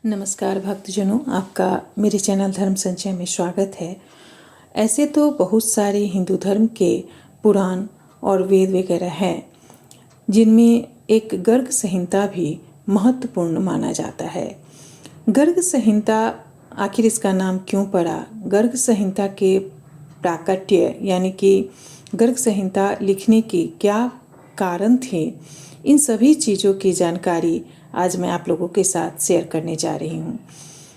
नमस्कार भक्तजनों, आपका मेरे चैनल धर्म संचय में स्वागत है। ऐसे तो बहुत सारे हिंदू धर्म के पुराण और वेद वगैरह हैं, जिनमें एक गर्ग संहिता भी महत्वपूर्ण माना जाता है। गर्ग संहिता आखिर इसका नाम क्यों पड़ा? गर्ग संहिता के प्राकट्य यानी कि गर्ग संहिता लिखने के क्या कारण थे, इन सभी चीज़ों की जानकारी आज मैं आप लोगों के साथ शेयर करने जा रही हूँ।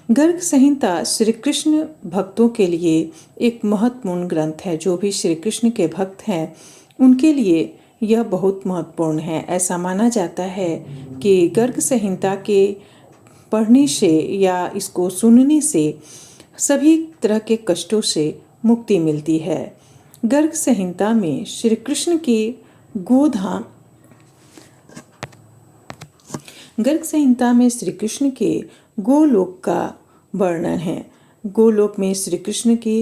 गर्ग संहिता श्री कृष्ण भक्तों के लिए एक महत्वपूर्ण ग्रंथ है। जो भी श्री कृष्ण के भक्त हैं उनके लिए यह बहुत महत्वपूर्ण है। ऐसा माना जाता है कि गर्ग संहिता के पढ़ने से या इसको सुनने से सभी तरह के कष्टों से मुक्ति मिलती है। गर्ग संहिता में श्री कृष्ण की गोधाम गर्ग संहिता में श्री कृष्ण के गोलोक का वर्णन है। गोलोक में श्री कृष्ण के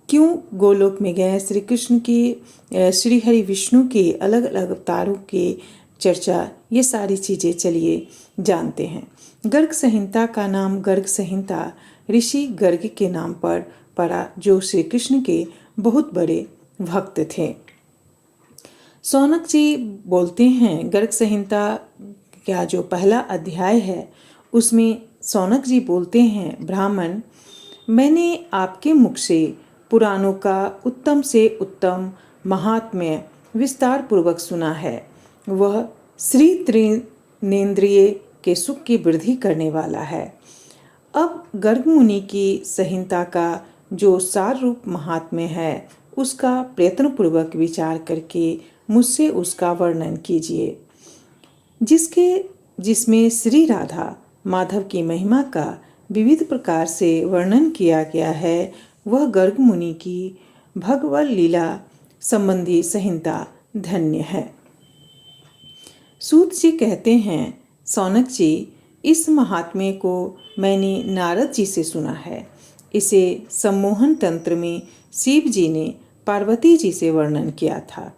क्यों गोलोक में गए, श्री कृष्ण की श्री हरि विष्णु के अलग अलग अवतारों की चर्चा, ये सारी चीज़ें चलिए जानते हैं। गर्ग संहिता का नाम गर्ग संहिता ऋषि गर्ग के नाम पर पड़ा, जो श्री कृष्ण के बहुत बड़े भक्त थे। शौनक जी बोलते हैं, गर्ग संहिता का जो पहला अध्याय है उसमें शौनक जी बोलते हैं, ब्राह्मण, मैंने आपके मुख से पुराणों का उत्तम से उत्तम महात्म्य विस्तार पूर्वक सुना है। वह श्री त्रिनेन्द्रिय के सुख की वृद्धि करने वाला है। अब गर्ग मुनि की संहिता का जो सार रूप महात्म्य है उसका प्रयत्नपूर्वक विचार करके मुझसे उसका वर्णन कीजिए। जिसमें श्री राधा माधव की महिमा का विविध प्रकार से वर्णन किया गया है, वह गर्ग मुनि की भगवत लीला संबंधी संहिता धन्य है। सूत जी कहते हैं, शौनक जी, इस महात्म्य को मैंने नारद जी से सुना है। इसे सम्मोहन तंत्र में शिव जी ने पार्वती जी से वर्णन किया था।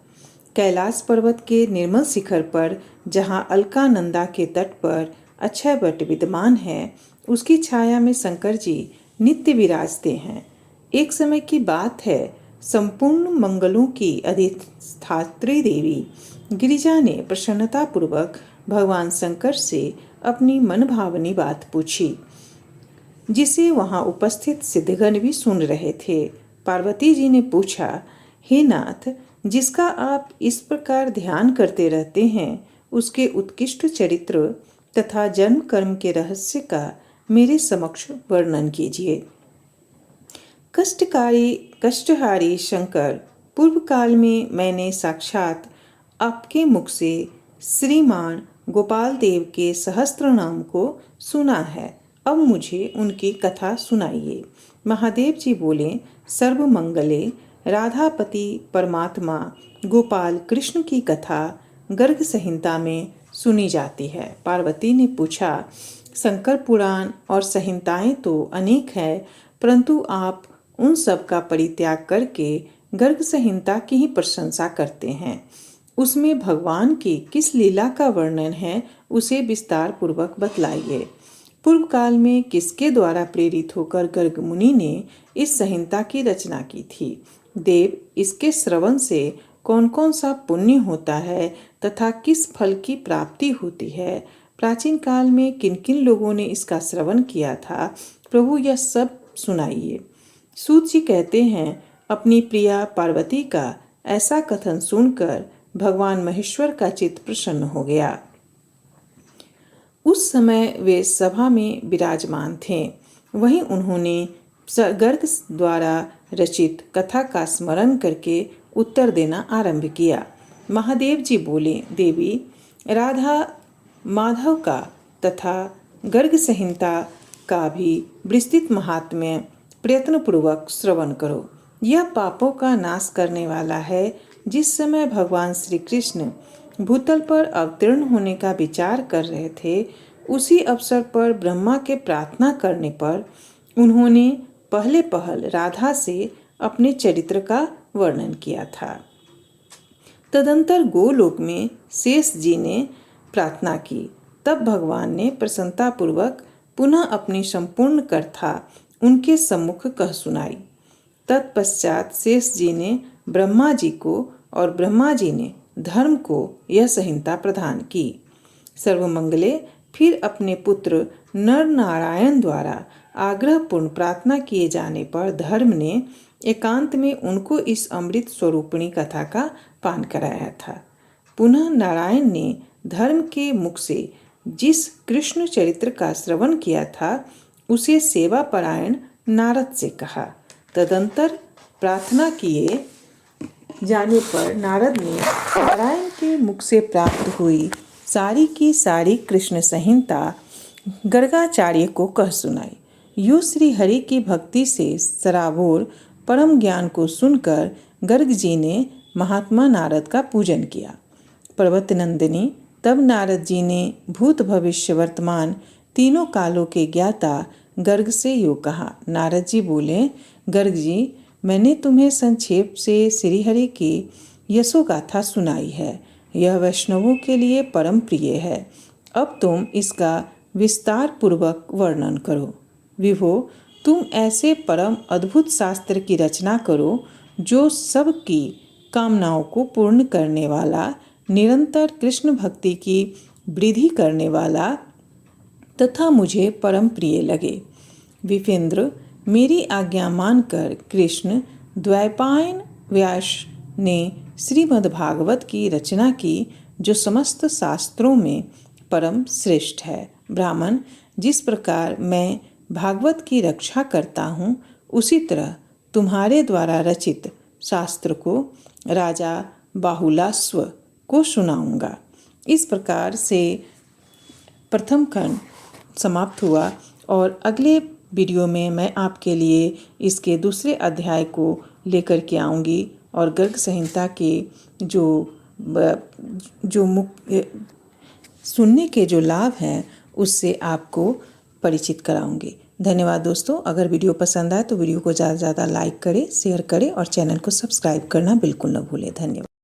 कैलाश पर्वत के निर्मल शिखर पर, जहाँ अलकानंदा के तट पर अक्षय वट विद्यमान है, उसकी छाया में शंकर जी नित्य विराजते हैं। एक समय की बात है, संपूर्ण मंगलों की अधिष्ठात्री देवी गिरिजा ने प्रसन्नतापूर्वक भगवान शंकर से अपनी मनभावनी बात पूछी, जिसे वहां उपस्थित सिद्धगण भी सुन रहे थे। पार्वती जी ने पूछा, हे नाथ, जिसका आप इस प्रकार ध्यान करते रहते हैं, उसके उत्कृष्ट चरित्र तथा जन्म कर्म के रहस्य का मेरे समक्ष वर्णन कीजिए। कष्टहारी शंकर, पूर्व काल में मैंने साक्षात आपके मुख से श्रीमान गोपाल देव के सहस्त्र नाम को सुना है। अब मुझे उनकी कथा सुनाइए। महादेव जी बोले, सर्वमंगले राधापति परमात्मा गोपाल कृष्ण की कथा गर्ग संहिता में सुनी जाती है। पार्वती ने पूछा, शंकर पुराण और संहिताएं तो अनेक है, परंतु आप उन सब का परित्याग करके गर्ग संहिता की ही प्रशंसा करते हैं। उसमें भगवान की किस लीला का वर्णन है, उसे विस्तार पूर्वक बतलाइए। पूर्व काल में किसके द्वारा प्रेरित होकर गर्ग मुनि ने इस संहिता की रचना की थी? देव, इसके श्रवण से कौन कौन सा पुण्य होता है तथा किस फल की प्राप्ति होती है? प्राचीन काल में किन किन लोगों ने इसका श्रवण किया था? प्रभु, यह सब सुनाइए। सूत जी कहते हैं, अपनी प्रिया पार्वती का ऐसा कथन सुनकर भगवान महेश्वर का चित्त प्रसन्न हो गया। उस समय वे सभा में विराजमान थे। वहीं उन्होंने गर्ग द्वारा रचित कथा का स्मरण करके उत्तर देना आरंभ किया। महादेव जी बोले, देवी, राधा माधव का तथा गर्ग संहिता का भी विस्तृत महात्म्य प्रयत्नपूर्वक श्रवण करो। यह पापों का नाश करने वाला है। जिस समय भगवान श्री कृष्ण भूतल पर अवतीर्ण होने का विचार कर रहे थे, उसी अवसर पर ब्रह्मा के प्रार्थना करने पर उन्होंने पहल राधा से अपने चरित्र का वर्णन किया था। तदंतर गोलोक में शेष जी ने प्रार्थना की। तब भगवान ने प्रसन्नतापूर्वक पुनः अपनी संपूर्ण कथा उनके सम्मुख कह सुनाई। तत्पश्चात शेष जी ने ब्रह्मा जी को और ब्रह्मा जी ने धर्म को यह संहिता प्रदान की। सर्वमंगले फिर अपने पुत्र नर नारायण द्वारा आग्रहपूर्ण प्रार्थना किए जाने पर धर्म ने एकांत में उनको इस अमृत स्वरूपिणी कथा का पान कराया था। पुनः नारायण ने धर्म के मुख से जिस कृष्ण चरित्र का श्रवण किया था उसे सेवा परायण नारद से कहा। तदंतर प्रार्थना किए जाने पर नारद ने नारायण के मुख से प्राप्त हुई सारी की सारी कृष्ण संहिता गर्गाचार्य को कह सुनाई। यूं श्री हरि की भक्ति से सराबोर परम ज्ञान को सुनकर गर्ग जी ने महात्मा नारद का पूजन किया। पर्वत नंदिनी तब नारद जी ने भूत भविष्य वर्तमान तीनों कालों के ज्ञाता गर्ग से यूँ कहा। नारद जी बोले, गर्ग जी, मैंने तुम्हें संक्षेप से श्रीहरि की यशोगाथा सुनाई है। यह वैष्णवों के लिए परम प्रिय है। अब तुम इसका विस्तार पूर्वक वर्णन करो। विभो, तुम ऐसे परम अद्भुत शास्त्र की रचना करो जो सबकी कामनाओं को पूर्ण करने वाला, निरंतर कृष्ण भक्ति की वृद्धि करने वाला तथा मुझे परम प्रिय लगे। विपेंद्र, मेरी आज्ञा मानकर कृष्ण द्वैपायन व्यास ने श्रीमद्भागवत की रचना की जो समस्त शास्त्रों में परम श्रेष्ठ है। ब्राह्मण, जिस प्रकार मैं भागवत की रक्षा करता हूँ उसी तरह तुम्हारे द्वारा रचित शास्त्र को राजा बाहुलाश्व को सुनाऊंगा। इस प्रकार से प्रथम खंड समाप्त हुआ और अगले वीडियो में मैं आपके लिए इसके दूसरे अध्याय को लेकर के आऊँगी और गर्ग संहिता के जो मुख्य सुनने के जो लाभ हैं उससे आपको परिचित कराऊंगी। धन्यवाद दोस्तों। अगर वीडियो पसंद आए तो वीडियो को ज़्यादा से ज़्यादा लाइक करें, शेयर करें और चैनल को सब्सक्राइब करना बिल्कुल न भूलें। धन्यवाद।